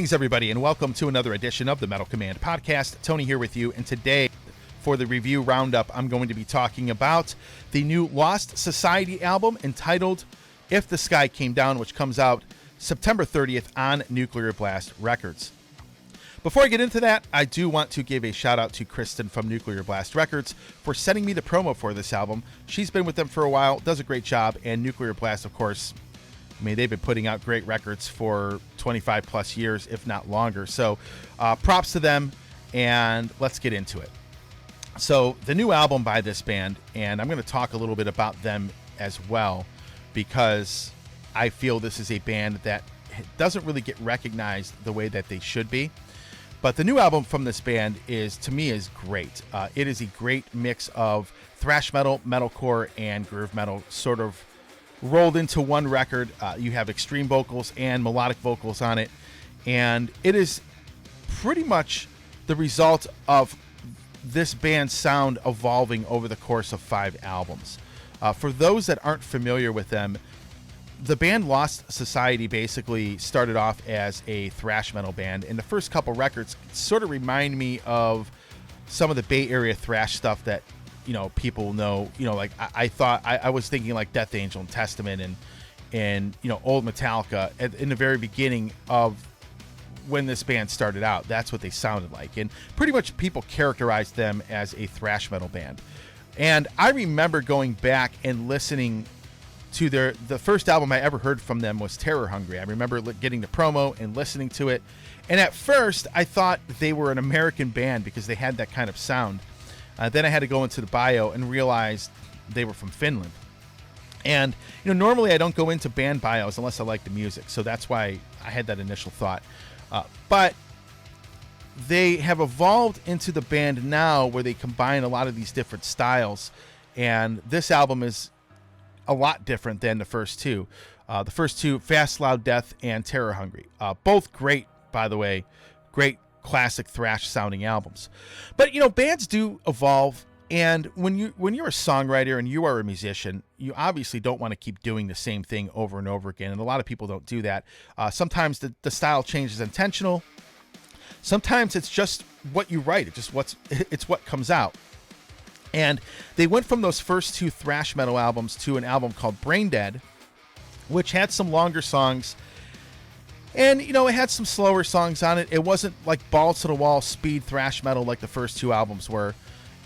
Greetings, everybody, and welcome to another edition of the Metal Command Podcast. Tony here with you, and today, for the review roundup, I'm going to be talking about the new Lost Society album entitled If the Sky Came Down, which comes out September 30th on Nuclear Blast Records. Before I get into that, I do want to give a shout out to Kristen from Nuclear Blast Records for sending me the promo for this album. She's been with them for a while, does a great job, and Nuclear Blast, of course, I mean, they've been putting out great records for 25 plus years, if not longer. So props to them, and let's get into it. So the new album by this band, and I'm going to talk a little bit about them as well, because I feel this is a band that doesn't really get recognized the way that they should be. But the new album from this band to me is great. It is a great mix of thrash metal, metalcore, and groove metal, sort of rolled into one record. You have extreme vocals and melodic vocals on it, and it is pretty much the result of this band's sound evolving over the course of 5 albums. For those that aren't familiar with them, the band Lost Society basically started off as a thrash metal band, and the first couple records sort of remind me of some of the Bay Area thrash stuff that people know. Like I was thinking like Death Angel and Testament and old Metallica in the very beginning of when this band started out. That's what they sounded like, and pretty much people characterized them as a thrash metal band. And I remember going back and listening to the first album I ever heard from them was Terror Hungry. I remember getting the promo and listening to it, and at first I thought they were an American band because they had that kind of sound. Then I had to go into the bio and realize they were from Finland. And normally I don't go into band bios unless I like the music, so that's why I had that initial thought. But they have evolved into the band now where they combine a lot of these different styles, and this album is a lot different than the first two. The first two, Fast, Loud, Death, and Terror Hungry. Both great, by the way. Great classic thrash sounding albums. But bands do evolve, and when you're a songwriter and you are a musician, you obviously don't want to keep doing the same thing over and over again, and a lot of people don't do that. Sometimes the style change is intentional. Sometimes it's just what you write. It's what comes out. And they went from those first 2 thrash metal albums to an album called Brain Dead, which had some longer songs. And, it had some slower songs on it. It wasn't like balls to the wall speed thrash metal like the first 2 albums were.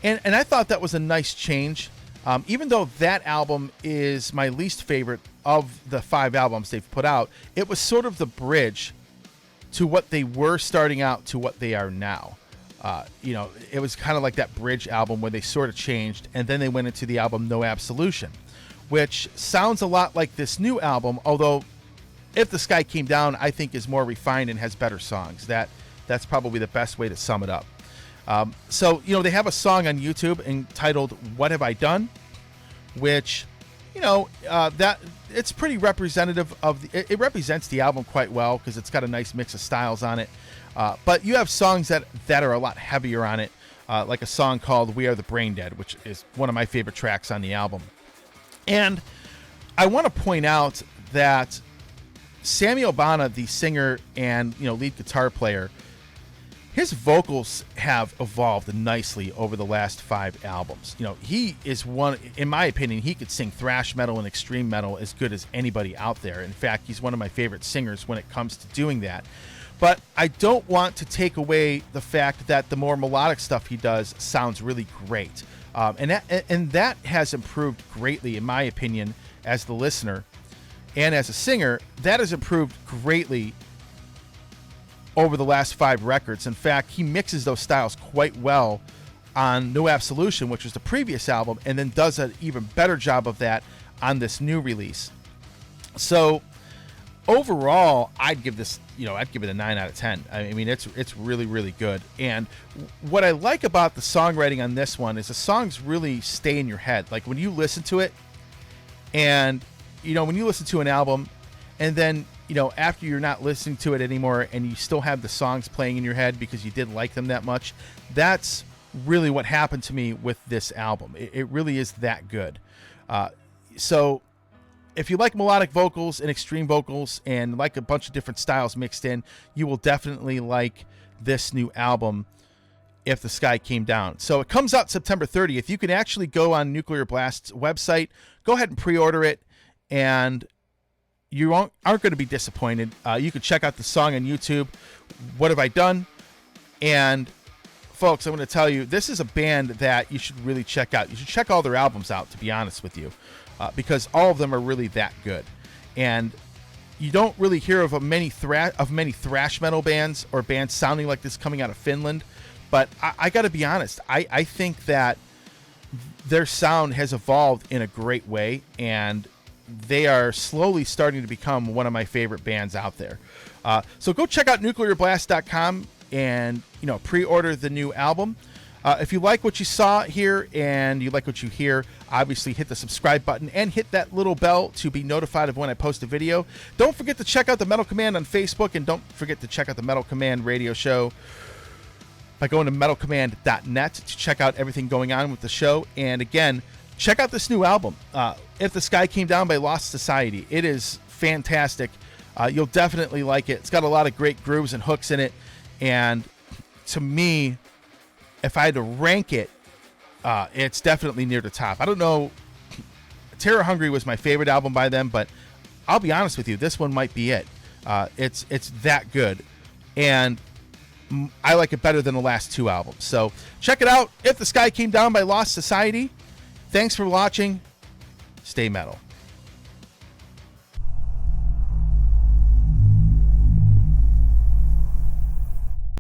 And I thought that was a nice change. Even though that album is my least favorite of the 5 albums they've put out, it was sort of the bridge to what they were starting out to what they are now. It was kind of like that bridge album where they sort of changed, and then they went into the album No Absolution, which sounds a lot like this new album, although If the Sky Came Down, I think, is more refined and has better songs. That's probably the best way to sum it up. So they have a song on YouTube entitled What Have I Done, which, that it's pretty representative of it represents the album quite well because it's got a nice mix of styles on it. But you have songs that are a lot heavier on it, like a song called We Are the Brain Dead, which is one of my favorite tracks on the album. And I want to point out that Sammy Albana, the singer and lead guitar player, his vocals have evolved nicely over the last 5 albums. He is one, in my opinion, he could sing thrash metal and extreme metal as good as anybody out there. In fact, he's one of my favorite singers when it comes to doing that. But I don't want to take away the fact that the more melodic stuff he does sounds really great. And that has improved greatly, in my opinion, as the listener. And as a singer, that has improved greatly over the last 5 records. In fact, he mixes those styles quite well on No Absolution, which was the previous album, and then does an even better job of that on this new release. So overall, I'd give it a 9 out of 10. I mean, it's really, really good. And what I like about the songwriting on this one is the songs really stay in your head. Like when you listen to it, and when you listen to an album, and then after you're not listening to it anymore, and you still have the songs playing in your head because you did like them that much, that's really what happened to me with this album. It really is that good. So if you like melodic vocals and extreme vocals and like a bunch of different styles mixed in, you will definitely like this new album, If the Sky Came Down. So it comes out September 30th. You can actually go on Nuclear Blast's website, go ahead and pre-order it, and you aren't going to be disappointed. You can check out the song on YouTube, What Have I Done? And folks, I'm going to tell you, this is a band that you should really check out. You should check all their albums out, to be honest with you, because all of them are really that good. And you don't really hear of many thrash metal bands or bands sounding like this coming out of Finland. But I got to be honest, I think that their sound has evolved in a great way, and they are slowly starting to become one of my favorite bands out there. So go check out nuclearblast.com and pre-order the new album. If you like what you saw here and you like what you hear, obviously hit the subscribe button and hit that little bell to be notified of when I post a video. Don't forget to check out the Metal Command on Facebook, and don't forget to check out the Metal Command radio show by going to metalcommand.net to check out everything going on with the show. And again, check out this new album, If the Sky Came Down by Lost Society. It is fantastic. You'll definitely like it. It's got a lot of great grooves and hooks in it. And to me, if I had to rank it, it's definitely near the top. I don't know. Terror Hungry was my favorite album by them, but I'll be honest with you, this one might be it. It's that good. And I like it better than the last two albums. So check it out. If the Sky Came Down by Lost Society. Thanks for watching. Stay metal.